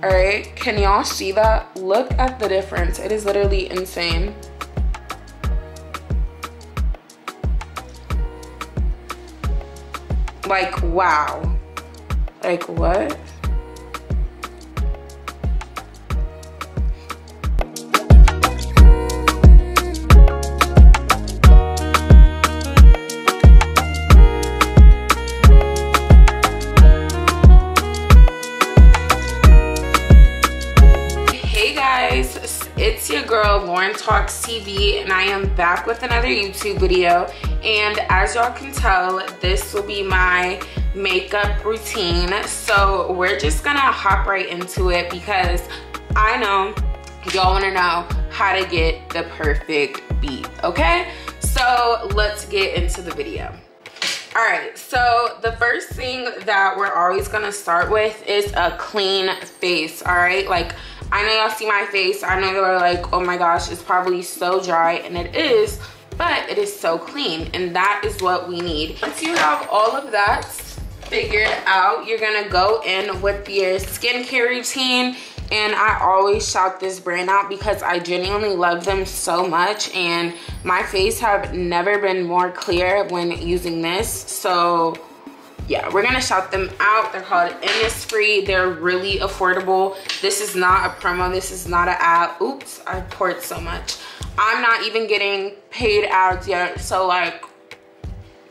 All right, can y'all see that? Look at the difference. It is literally insane. Like, wow. Like, what? It's your girl Lauren Talks TV, and I am back with another YouTube video. And as y'all can tell, this will be my makeup routine. So we're just gonna hop right into it because I know y'all wanna know how to get the perfect beat, okay? So let's get into the video. All right, so the first thing that we're always gonna start with is a clean face, all right? Like, I know y'all see my face. I know you're like, oh my gosh, it's probably so dry, and it is, but it is so clean, and that is what we need. Once you have all of that figured out, you're gonna go in with your skincare routine. And I always shout this brand out because I genuinely love them so much, and my face have never been more clear when using this. So yeah, we're gonna shout them out. They're called Innisfree. They're really affordable. This is not a promo. This is not an ad. Oops, I poured so much. I'm not even getting paid ads yet. So like,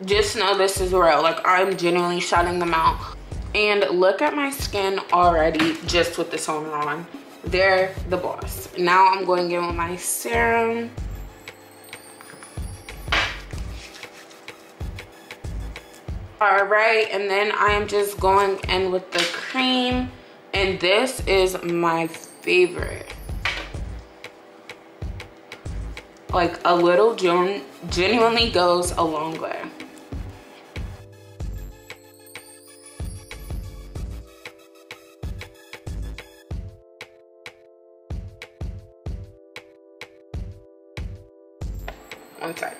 just know this is real. Like, I'm genuinely shouting them out. And look at my skin already just with this on. They're the boss. Now I'm going in with my serum. All right, and then I am just going in with the cream. And this is my favorite. Like, a little genuinely goes a long way. One sec.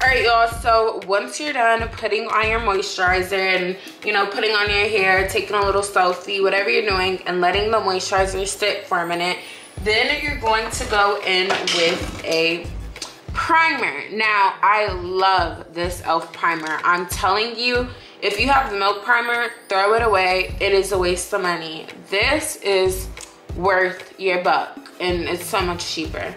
All right, y'all, so once you're done putting on your moisturizer and, you know, putting on your hair, taking a little selfie, whatever you're doing, and letting the moisturizer sit for a minute, then you're going to go in with a primer. Now, I love this e.l.f. primer. I'm telling you, if you have the milk primer, throw it away. It is a waste of money. This is worth your buck, and it's so much cheaper.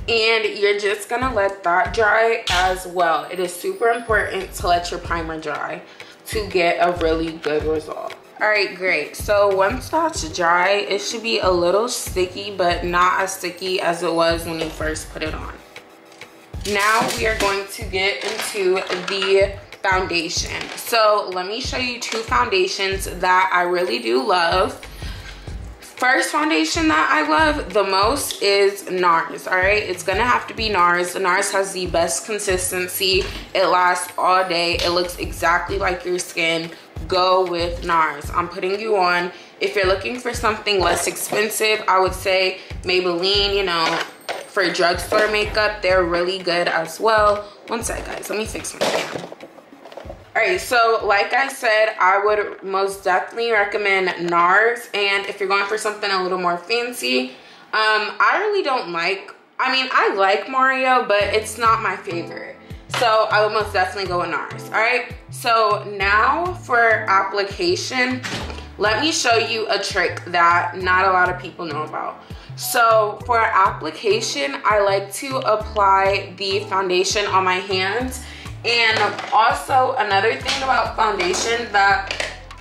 And you're just gonna let that dry as well. It is super important to let your primer dry to get a really good result. All right, great. So once that's dry, it should be a little sticky, but not as sticky as it was when you first put it on. Now we are going to get into the foundation. So let me show you two foundations that I really do love. First foundation that I love the most is NARS, all right? It's gonna have to be NARS. NARS has the best consistency. It lasts all day. It looks exactly like your skin. Go with NARS. I'm putting you on. If you're looking for something less expensive, I would say Maybelline, you know, for drugstore makeup, they're really good as well. One sec, guys, let me fix my camera. All right, so like I said, I would most definitely recommend NARS. And if you're going for something a little more fancy, I really don't like, I mean, I like Mario, but it's not my favorite. So I would most definitely go with NARS, all right? So now for application, let me show you a trick that not a lot of people know about. So for application, I like to apply the foundation on my hands. And also another thing about foundation that,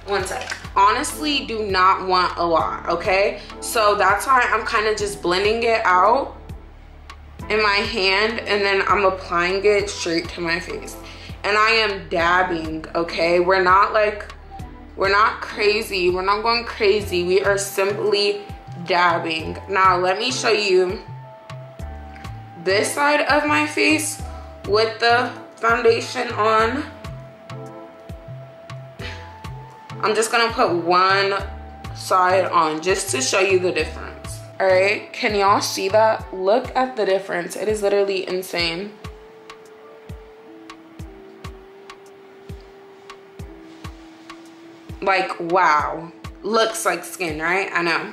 one sec, honestly do not want a lot, okay? So that's why I'm kind of just blending it out in my hand, and then I'm applying it straight to my face. And I am dabbing, okay? We're not crazy. We're not going crazy. We are simply dabbing. Now let me show you this side of my face with the foundation on. I'm just gonna put one side on just to show you the difference. All right, can y'all see that? Look at the difference. It is literally insane. Like, wow. Looks like skin, right? I know.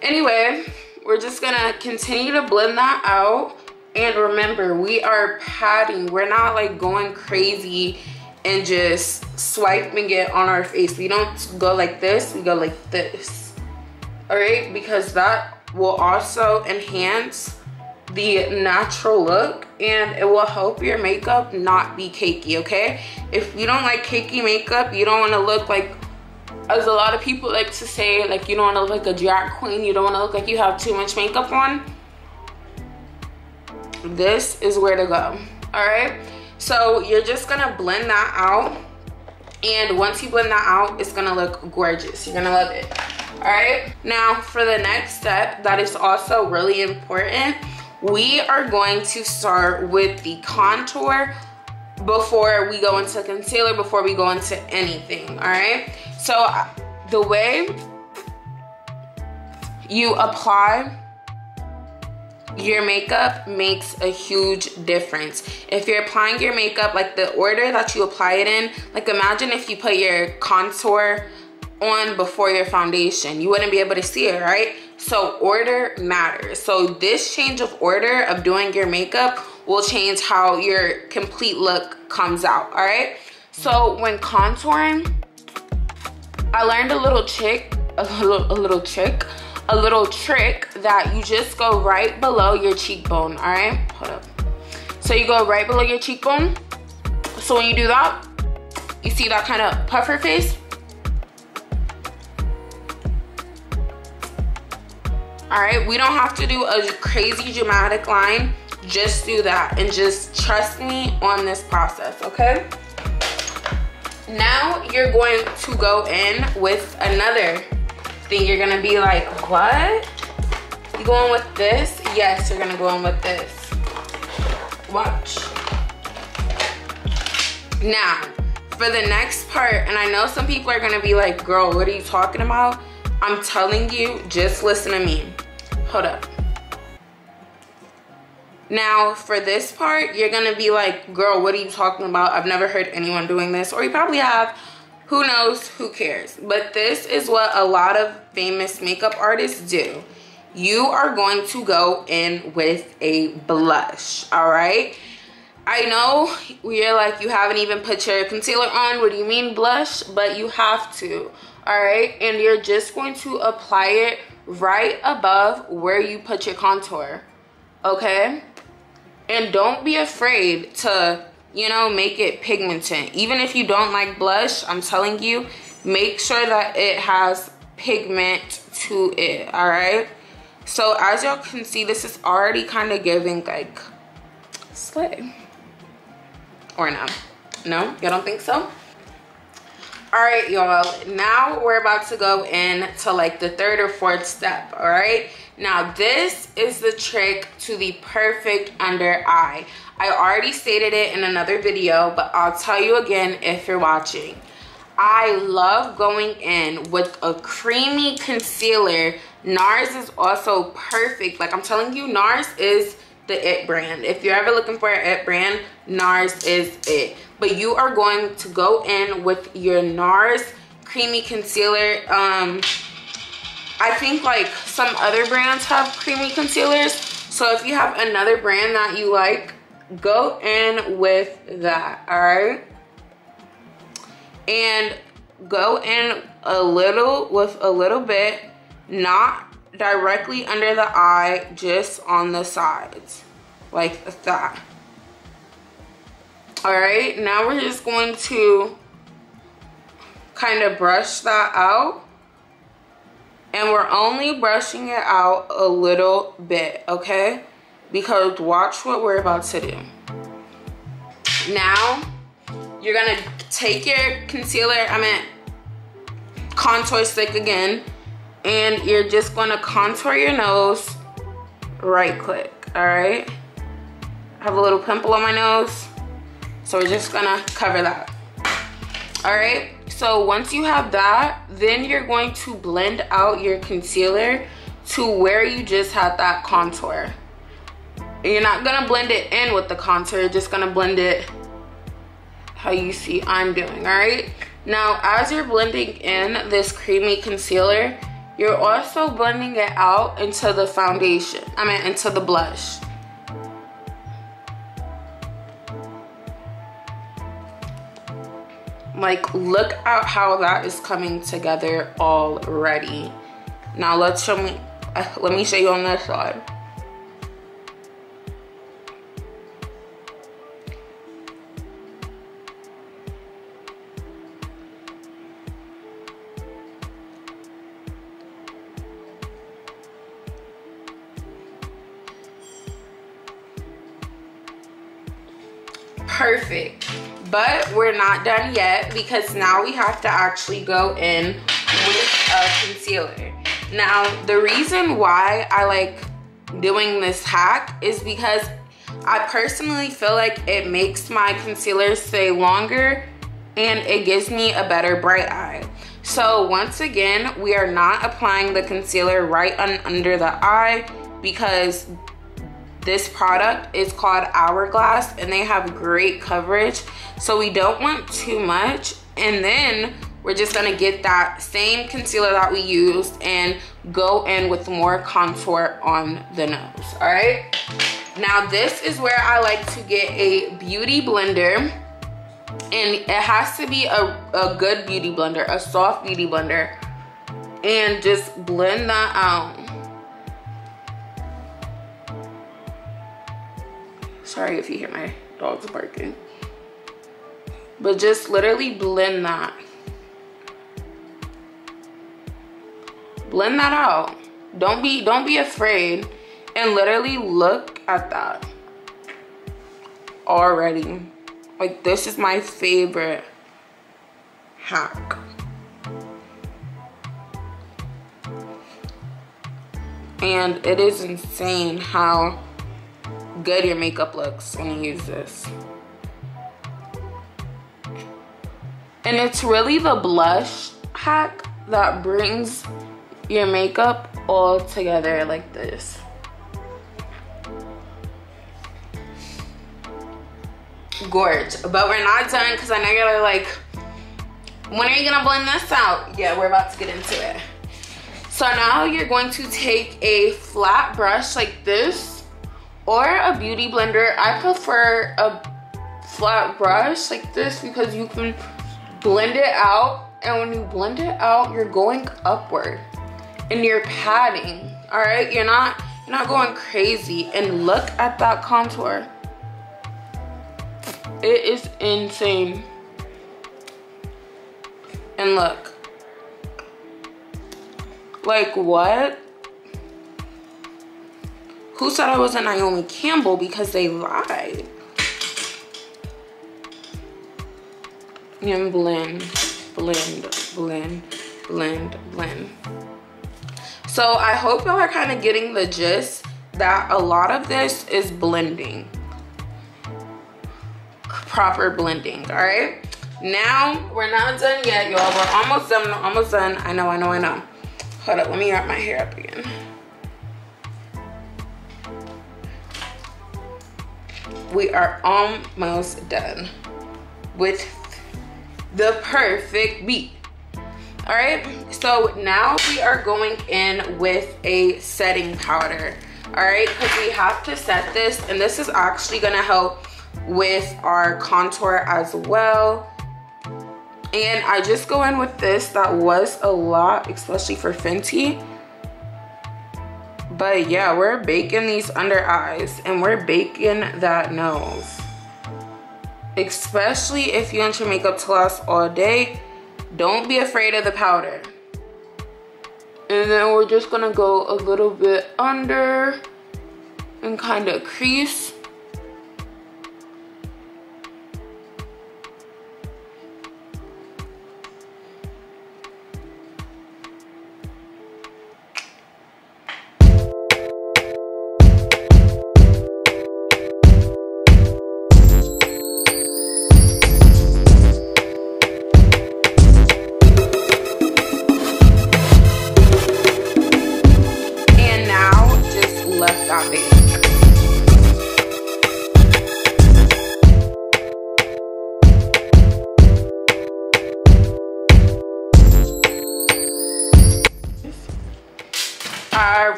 Anyway, we're just gonna continue to blend that out. And remember, we are patting. We're not like going crazy and just swiping it on our face. We don't go like this, we go like this. All right, because that will also enhance the natural look and it will help your makeup not be cakey, okay? If you don't like cakey makeup, you don't want to look like, as a lot of people like to say, like you don't want to look like a drag queen, you don't want to look like you have too much makeup on, this is where to go. All right, so you're just gonna blend that out, and once you blend that out, it's gonna look gorgeous. You're gonna love it. All right, now for the next step that is also really important, we are going to start with the contour before we go into concealer, before we go into anything. All right, so the way you apply your makeup makes a huge difference. If you're applying your makeup, like the order that you apply it in, like imagine if you put your contour on before your foundation, you wouldn't be able to see it, right? So order matters. So this change of order of doing your makeup will change how your complete look comes out. All right, so when contouring, I learned a little trick that you just go right below your cheekbone. All right, hold up. So you go right below your cheekbone. So when you do that, you see that kind of puffer face? All right, we don't have to do a crazy dramatic line. Just do that and just trust me on this process, okay? Now you're going to go in with another thing. You're gonna be like, what? You going with this? Yes, you're gonna go in with this. Watch. Now, for the next part, and I know some people are gonna be like, girl, what are you talking about? I'm telling you, just listen to me. Hold up. Now, for this part, you're gonna be like, girl, what are you talking about? I've never heard anyone doing this. Or you probably have. Who knows? Who cares? But this is what a lot of famous makeup artists do. You are going to go in with a blush, all right? I know you're like, you haven't even put your concealer on. What do you mean blush? But you have to, all right? And you're just going to apply it right above where you put your contour, okay? And don't be afraid to, you know, make it pigmented. Even if you don't like blush, I'm telling you, make sure that it has pigment to it, all right? So as y'all can see, this is already kind of giving like slay. Or no? No? Y'all don't think so? All right, y'all. Now we're about to go into like the third or fourth step, all right? Now this is the trick to the perfect under eye. I already stated it in another video, but I'll tell you again if you're watching. I love going in with a creamy concealer. NARS is also perfect. Like I'm telling you, NARS is the it brand. If you're ever looking for an it brand, NARS is it. But you are going to go in with your NARS creamy concealer. I think like some other brands have creamy concealers. So if you have another brand that you like, go in with that, all right? And go in a little bit, not directly under the eye, just on the sides, like that. All right, now we're just going to kind of brush that out. And we're only brushing it out a little bit, okay? Because watch what we're about to do. Now, you're gonna take your concealer, contour stick again, and you're just gonna contour your nose right quick, all right? I have a little pimple on my nose, so we're just gonna cover that. All right, so once you have that, then you're going to blend out your concealer to where you just had that contour. You're not gonna blend it in with the contour, you're just gonna blend it how you see I'm doing, all right? Now, as you're blending in this creamy concealer, you're also blending it out into the foundation, into the blush. Like, look at how that is coming together already. Now let me show you on this side. Perfect. But we're not done yet, because now we have to actually go in with a concealer. Now, the reason why I like doing this hack is because I personally feel like it makes my concealer stay longer and it gives me a better bright eye. So once again, we are not applying the concealer right under the eye, because this product is called Hourglass and they have great coverage. So we don't want too much. And then we're just gonna get that same concealer that we used and go in with more contour on the nose, all right? Now this is where I like to get a beauty blender, and it has to be a good beauty blender, a soft beauty blender, and just blend that out. Sorry if you hear my dogs barking. But just literally blend that. Blend that out. Don't be afraid, and literally look at that already. Like, this is my favorite hack. And it is insane how good your makeup looks when you use this. And it's really the blush hack that brings your makeup all together like this. Gorge. But we're not done, because I know you're like, when are you gonna blend this out? Yeah, we're about to get into it. So now you're going to take a flat brush like this, or a beauty blender. I prefer a flat brush like this because you can blend it out, and when you blend it out, you're going upward and you're patting, all right? You're not going crazy. And look at that contour. It is insane. And look, like, what? Who said I wasn't Naomi Campbell? Because they lied. And blend, blend, blend, blend, blend. So I hope y'all are kind of getting the gist that a lot of this is blending. Proper blending, all right? Now, we're not done yet, y'all. We're almost done, almost done. I know. Hold up, let me wrap my hair up again. We are almost done with the perfect beat. All right, so now we are going in with a setting powder. All right, because we have to set this, and this is actually gonna help with our contour as well. And I just go in with this. That was a lot, especially for Fenty. But yeah, we're baking these under eyes, and we're baking that nose. Especially if you want your makeup to last all day, don't be afraid of the powder. And then we're just gonna go a little bit under and kind of crease.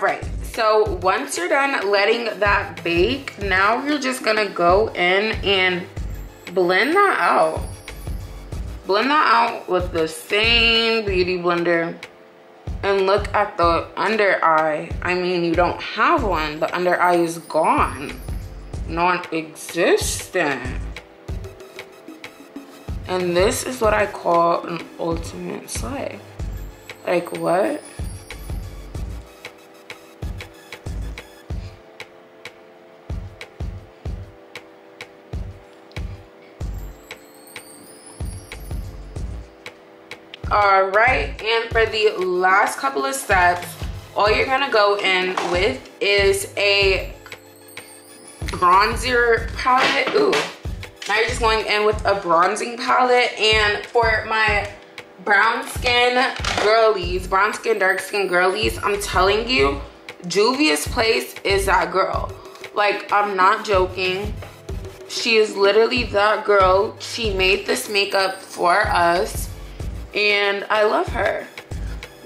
right, so once you're done letting that bake, now you're just gonna go in and blend that out. Blend that out with the same beauty blender. And look at the under eye. I mean, you don't have one. The under eye is gone. Non-existent. And this is what I call an ultimate slay. Like, what? All right, and for the last couple of steps, all you're gonna go in with is a bronzer palette. Ooh, now you're just going in with a bronzing palette. And for my brown skin girlies, brown skin, dark skin girlies, I'm telling you, Juvia's Place is that girl. Like, I'm not joking. She is literally that girl. She made this makeup for us. And I love her.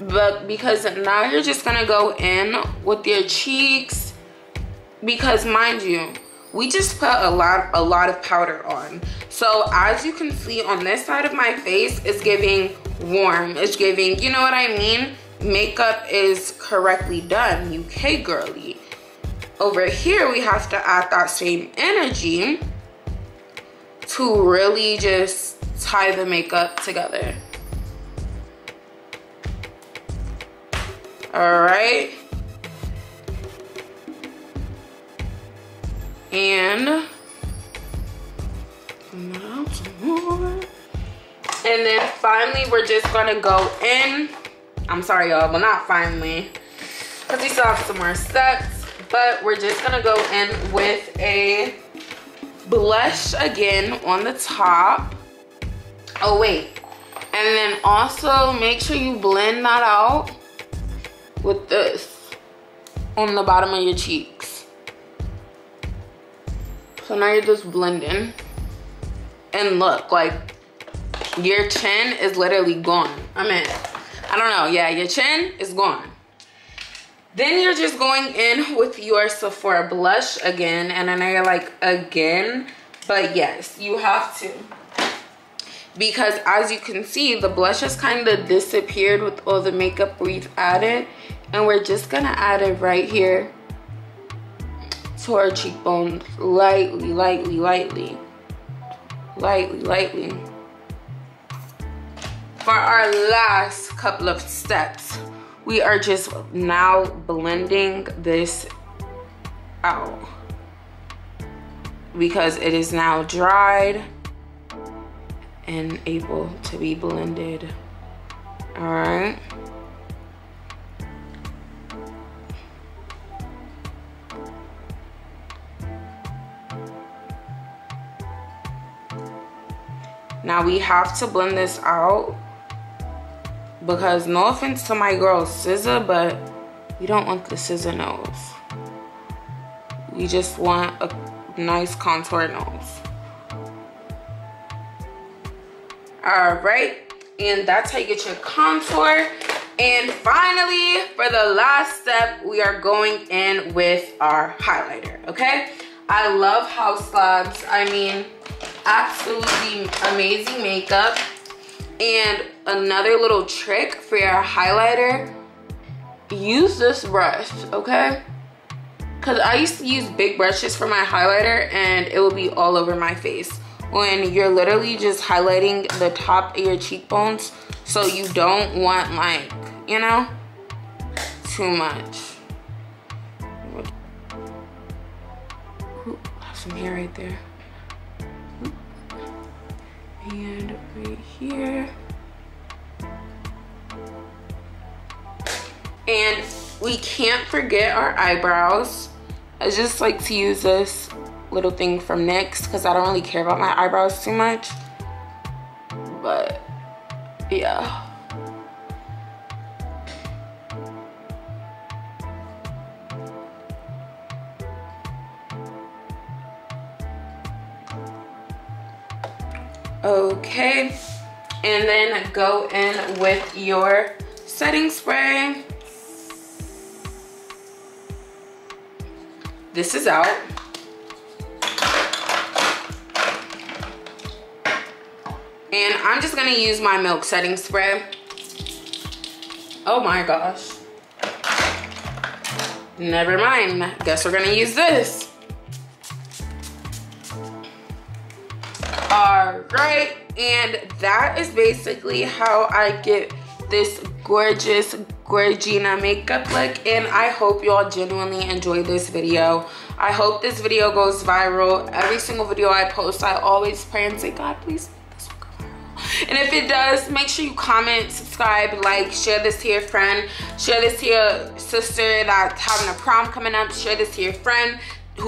But because now you're just gonna go in with your cheeks, because mind you, we just put a lot of powder on. So as you can see on this side of my face, it's giving warm, it's giving, you know what I mean? Makeup is correctly done, UK girly. Over here we have to add that same energy to really just tie the makeup together. All right, and then finally we're just gonna go in. I'm sorry y'all, but not finally, because we still have some more steps, but we're just gonna go in with a blush again on the top. Oh wait, and then also make sure you blend that out with this on the bottom of your cheeks. So now you're just blending. And look, like, your chin is literally gone. I mean, I don't know, yeah, your chin is gone. Then you're just going in with your Sephora blush again. And I know you're like, again? But yes, you have to. Because as you can see, the blush has kind of disappeared with all the makeup we've added. And we're just gonna add it right here to our cheekbones, lightly, lightly, lightly, lightly, lightly. For our last couple of steps, we are just now blending this out because it is now dried and able to be blended. All right. Now we have to blend this out because, no offense to my girl SZA, but we don't want the SZA nose. We just want a nice contour nose. All right, and that's how you get your contour. And finally, for the last step, we are going in with our highlighter, okay? I love House Labs. I mean, absolutely amazing makeup. And another little trick for your highlighter, use this brush, okay? Because I used to use big brushes for my highlighter and it would be all over my face when you're literally just highlighting the top of your cheekbones, so you don't want, like, you know, too much. Ooh, have some hair right there. And right here. And we can't forget our eyebrows. I just like to use this little thing from NYX because I don't really care about my eyebrows too much. But yeah. Okay, and then go in with your setting spray. this is out. And I'm just gonna use my milk setting spray. Oh my gosh. Never mind, guess we're gonna use this. All right, and that is basically how I get this gorgeous Gorgina makeup look, and I hope y'all genuinely enjoy this video. I hope this video goes viral. Every single video I post, I always pray and say, God, please make this one go viral. And if it does, make sure you comment, subscribe, like, share this to your friend, share this to your sister that's having a prom coming up, share this to your friend,